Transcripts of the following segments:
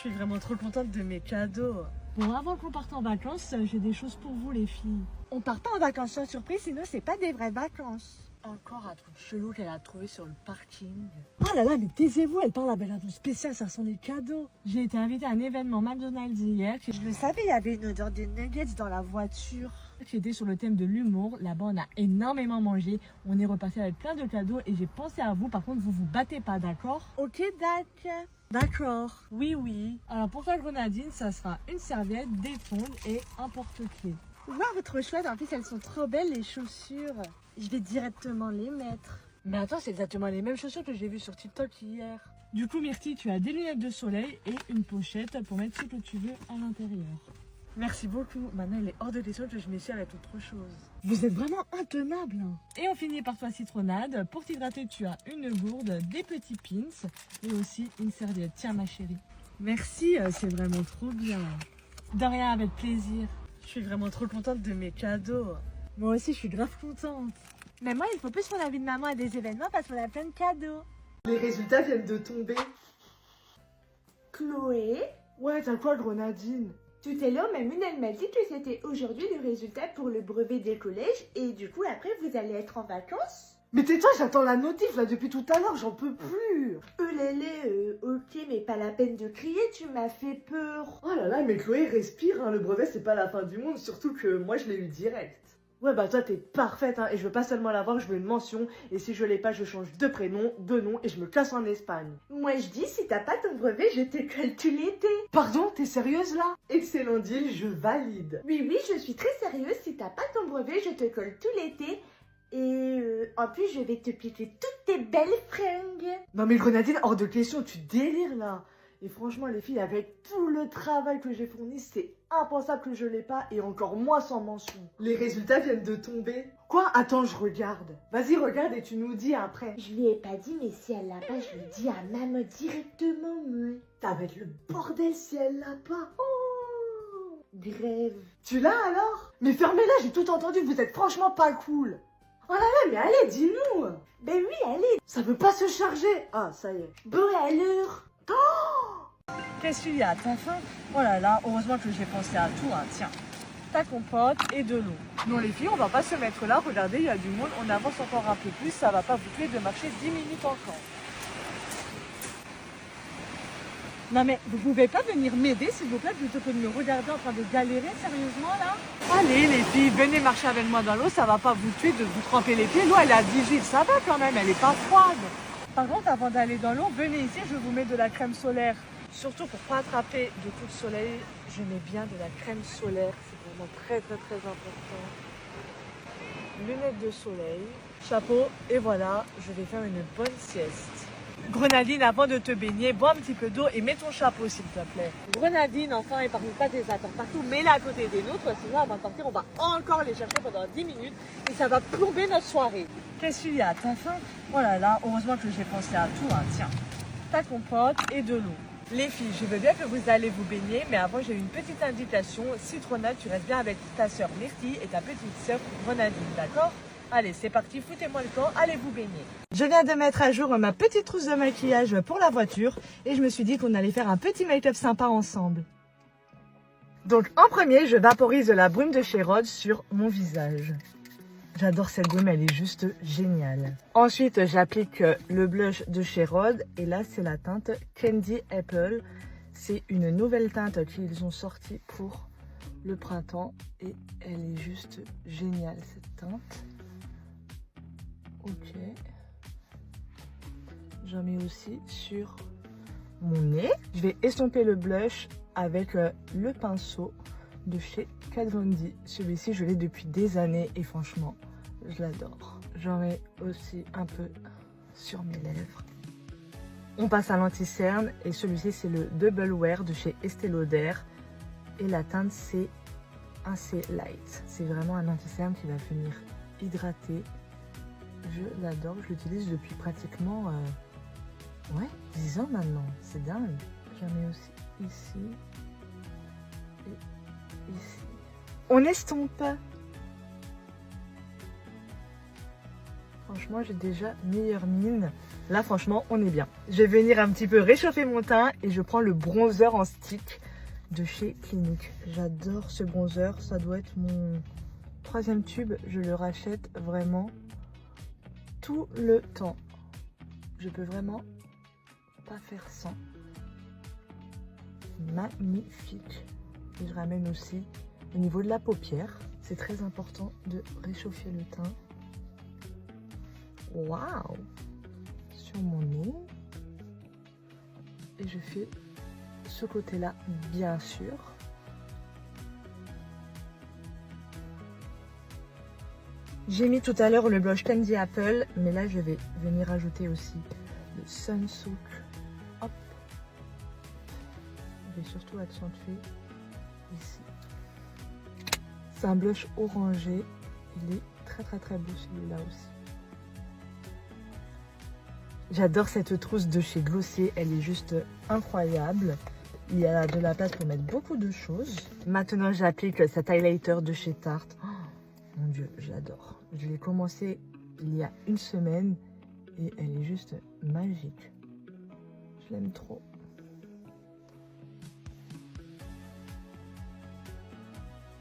suis vraiment trop contente de mes cadeaux. Bon, avant qu'on parte en vacances, j'ai des choses pour vous les filles. On part pas en vacances sans surprise, sinon c'est pas des vraies vacances. Encore un truc chelou qu'elle a trouvé sur le parking. Oh là là, mais taisez-vous, elle parle avec un ton spécial, ça sent les cadeaux. J'ai été invitée à un événement McDonald's hier. Je le savais, il y avait une odeur de nuggets dans la voiture. Qui était sur le thème de l'humour. Là-bas, on a énormément mangé. On est reparti avec plein de cadeaux et j'ai pensé à vous. Par contre, vous vous battez pas, d'accord? Ok, D'accord. Oui. Alors pour toi, Grenadine, ça sera une serviette, des tongs et un porte-clés. Waouh, trop chouette. En plus, elles sont trop belles, les chaussures. Je vais directement les mettre. Mais attends, c'est exactement les mêmes chaussures que j'ai vues sur TikTok hier. Du coup, Myrtille, tu as des lunettes de soleil et une pochette pour mettre ce que tu veux à l'intérieur. Merci beaucoup. Maintenant, il est hors de question que je m'essaie avec autre chose. Vous êtes vraiment intenable. Et on finit par toi, citronnade. Pour t'hydrater, tu as une gourde, des petits pins et aussi une serviette. Tiens, ma chérie. Merci, c'est vraiment trop bien. De rien, avec plaisir. Je suis vraiment trop contente de mes cadeaux. Moi aussi, je suis grave contente. Mais moi, il faut plus qu'on invite maman à des événements parce qu'on a plein de cadeaux. Les résultats viennent de tomber. Chloé, Ouais, t'as quoi, Grenadine? tout à l'heure, Mamoun, elle m'a dit que c'était aujourd'hui le résultat pour le brevet des collèges et du coup, après, vous allez être en vacances. Mais tais-toi, j'attends la notif là depuis tout à l'heure, j'en peux plus. Ok, mais pas la peine de crier, tu m'as fait peur. Oh là là, mais Chloé, respire, hein, le brevet c'est pas la fin du monde, surtout que moi je l'ai eu direct. Ouais bah toi t'es parfaite hein, et je veux pas seulement l'avoir, je veux une mention, et si je l'ai pas je change de prénom, de nom et je me casse en Espagne. Moi, je dis, si t'as pas ton brevet, je te colle tout l'été. Pardon, t'es sérieuse là? Excellent deal, je valide. Oui, je suis très sérieuse. Si t'as pas ton brevet, je te colle tout l'été. Et en plus, je vais te piquer toutes tes belles fringues. Non mais Grenadine, hors de question, tu délires là. Et franchement les filles, avec tout le travail que j'ai fourni, c'est impensable que je l'ai pas et encore moins sans mention. Les résultats viennent de tomber. Quoi? Attends, je regarde. Vas-y, regarde et tu nous dis après. Je lui ai pas dit, mais si elle l'a pas, je lui dis à maman directement. Ça va être le bordel si elle l'a pas. Oh, grève. Tu l'as alors? Mais fermez-la, j'ai tout entendu, vous êtes franchement pas cool. Oh là là, mais allez, dis-nous. Ben oui, allez. Ça veut pas se charger. Ah, ça y est. Bon, alors. Qu'est-ce qu'il y a? T'as faim? Oh là là, heureusement que j'ai pensé à tout. Hein. Tiens, ta compote et de l'eau. Non, les filles, on va pas se mettre là. Regardez, il y a du monde. On avance encore un peu plus. Ça va pas vous tuer de marcher 10 minutes encore. Non mais vous pouvez pas venir m'aider s'il vous plaît plutôt que de me regarder en train de galérer sérieusement là? Allez, les filles, venez marcher avec moi dans l'eau. Ça va pas vous tuer de vous tremper les pieds. L'eau, elle est à 18. Ça va quand même. Elle est pas froide. Par contre, avant d'aller dans l'eau, venez ici, je vous mets de la crème solaire. Surtout pour pas attraper de coups de soleil, je mets bien de la crème solaire, c'est vraiment très important. Lunettes de soleil, chapeau et voilà, je vais faire une bonne sieste. Grenadine, avant de te baigner, bois un petit peu d'eau et mets ton chapeau s'il te plaît. Grenadine, enfin, épargne pas tes affaires partout, mets-la à côté des nôtres, sinon avant de partir, on va encore les chercher pendant 10 minutes et ça va plomber notre soirée. Qu'est-ce qu'il y a? T'as faim? Oh là là, heureusement que j'ai pensé à tout. Hein. Tiens, ta compote et de l'eau. Les filles, je veux bien que vous allez vous baigner, mais avant j'ai une petite invitation. Citronnade, tu restes bien avec ta sœur Myrtille et ta petite sœur Grenadine, d'accord? Allez, c'est parti, foutez-moi le camp, allez vous baigner. Je viens de mettre à jour ma petite trousse de maquillage pour la voiture et je me suis dit qu'on allait faire un petit make-up sympa ensemble. Donc en premier, je vaporise de la brume de chez Rhodes sur mon visage. J'adore cette brume, elle est juste géniale. Ensuite, j'applique le blush de chez Rhodes et là, c'est la teinte Candy Apple. C'est une nouvelle teinte qu'ils ont sortie pour le printemps et elle est juste géniale cette teinte. Ok. J'en mets aussi sur mon nez. Je vais estomper le blush avec le pinceau de chez Kat Von D. Celui-ci, je l'ai depuis des années et franchement, je l'adore. J'en mets aussi un peu sur mes lèvres. On passe à l'anti-cerne et celui-ci, c'est le Double Wear de chez Estée Lauder. Et la teinte, c'est un C Light. C'est vraiment un anti-cerne qui va venir hydrater. Je l'adore, je l'utilise depuis pratiquement 10 ans maintenant. C'est dingue. J'en mets aussi ici. Ici. On estompe. Franchement, j'ai déjà meilleure mine. Là, franchement, on est bien. Je vais venir un petit peu réchauffer mon teint et je prends le bronzer en stick de chez Clinique. J'adore ce bronzer. Ça doit être mon 3e tube. Je le rachète vraiment tout le temps. Je peux vraiment pas faire sans. Magnifique. Et je ramène aussi au niveau de la paupière. C'est très important de réchauffer le teint. Waouh! Sur mon nez. Et je fais ce côté-là, bien sûr. J'ai mis tout à l'heure le blush Candy Apple, mais là je vais venir ajouter aussi le Sunsoak. Hop. Je vais surtout accentuer ici. C'est un blush orangé. Il est très beau celui-là aussi. J'adore cette trousse de chez Glossier, elle est juste incroyable. Il y a de la place pour mettre beaucoup de choses. Maintenant, j'applique cet highlighter de chez Tarte. Oh, mon Dieu, j'adore. Je l'ai commencé il y a une semaine et elle est juste magique. Je l'aime trop.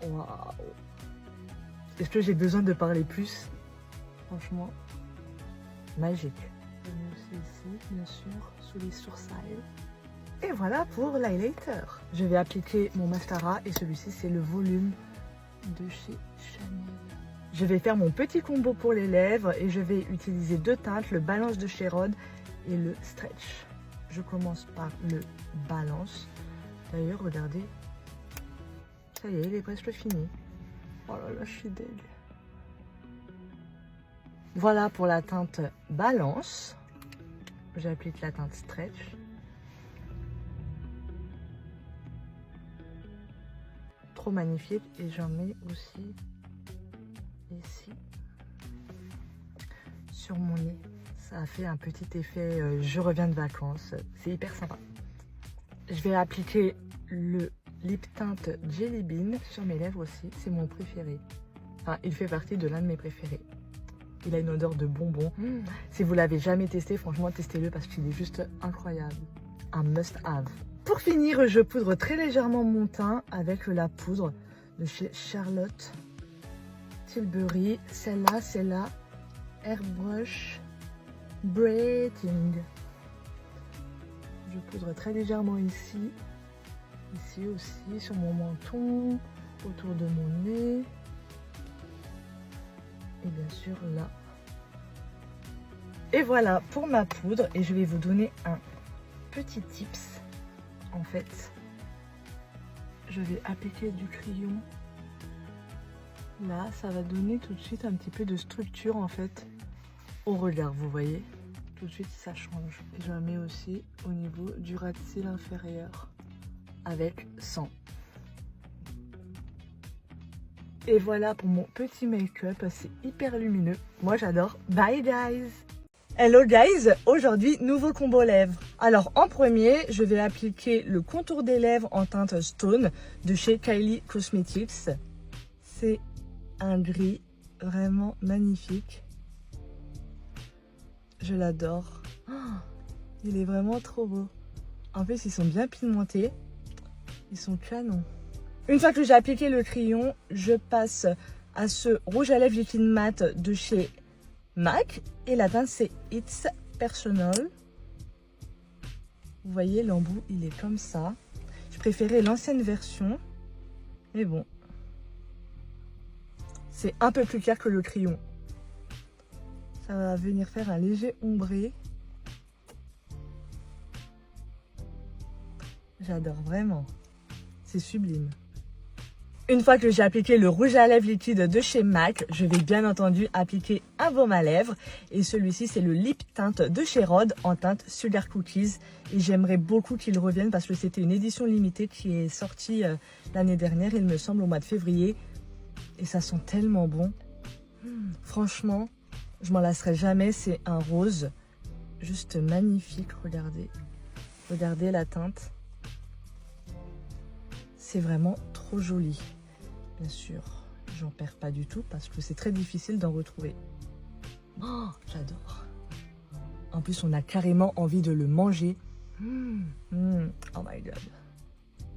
Waouh! Est-ce que j'ai besoin de parler plus? Franchement, magique. Je mets aussi ici, bien sûr, sous les sourcils. Et voilà pour l'highlighter. Je vais appliquer mon mascara et celui-ci, c'est le volume de chez Chanel. Je vais faire mon petit combo pour les lèvres et je vais utiliser 2 teintes, le Balance de chez Rhode et le Stretch. Je commence par le Balance. D'ailleurs, regardez, ça y est, il est presque fini. Oh là là, je suis deg. Voilà pour la teinte Balance. J'applique la teinte Stretch. Trop magnifique. Et j'en mets aussi ici sur mon nez. Ça a fait un petit effet je reviens de vacances. C'est hyper sympa. Je vais appliquer le lip tint Jelly Bean sur mes lèvres aussi. C'est mon préféré. Enfin, il fait partie de l'un de mes préférés. Il a une odeur de bonbon. Si vous l'avez jamais testé, franchement, testez-le parce qu'il est juste incroyable. Un must-have. Pour finir, je poudre très légèrement mon teint avec la poudre de chez Charlotte Tilbury. Celle-là, c'est la Airbrush Braiding. Je poudre très légèrement ici. Ici aussi, sur mon menton, autour de mon nez. Et bien sûr là. Et voilà pour ma poudre. Et je vais vous donner un petit tips. En fait, je vais appliquer du crayon. Là, ça va donner tout de suite un petit peu de structure en fait au regard, vous voyez. Tout de suite, ça change. Et je la mets aussi au niveau du ras de cils inférieur avec 100. Et voilà pour mon petit make-up, c'est hyper lumineux. Moi j'adore. Bye guys! Hello guys! Aujourd'hui, nouveau combo lèvres. Alors en premier, je vais appliquer le contour des lèvres en teinte Stone de chez Kylie Cosmetics. C'est un gris vraiment magnifique. Je l'adore. Oh, il est vraiment trop beau. En plus, ils sont bien pigmentés. Ils sont canons. Une fois que j'ai appliqué le crayon, je passe à ce rouge à lèvres liquide mat de chez MAC. Et la teinte, c'est It's Personal. Vous voyez, l'embout, il est comme ça. Je préférais l'ancienne version. Mais bon. C'est un peu plus clair que le crayon. Ça va venir faire un léger ombré. J'adore vraiment. C'est sublime. Une fois que j'ai appliqué le rouge à lèvres liquide de chez MAC, je vais bien entendu appliquer un baume à lèvres. Et celui-ci, c'est le lip tint de chez Rhode en teinte Sugar Cookies. Et j'aimerais beaucoup qu'il revienne parce que c'était une édition limitée qui est sortie l'année dernière, il me semble, au mois de février. Et ça sent tellement bon. Franchement, je m'en lasserai jamais. C'est un rose juste magnifique. Regardez. Regardez la teinte. C'est vraiment trop joli. Bien sûr, j'en perds pas du tout parce que c'est très difficile d'en retrouver. Oh, j'adore. En plus, on a carrément envie de le manger. Oh my god.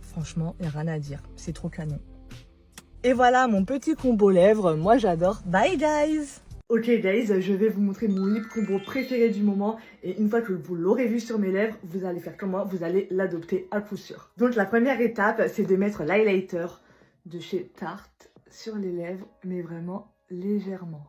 Franchement, il n'y a rien à dire. C'est trop canon. Et voilà mon petit combo lèvres. Moi, j'adore. Bye, guys! Ok, guys, je vais vous montrer mon lip combo préféré du moment. Et une fois que vous l'aurez vu sur mes lèvres, vous allez faire comme moi. Vous allez l'adopter à coup sûr. Donc, la première étape, c'est de mettre l'highlighter de chez Tarte sur les lèvres, mais vraiment légèrement.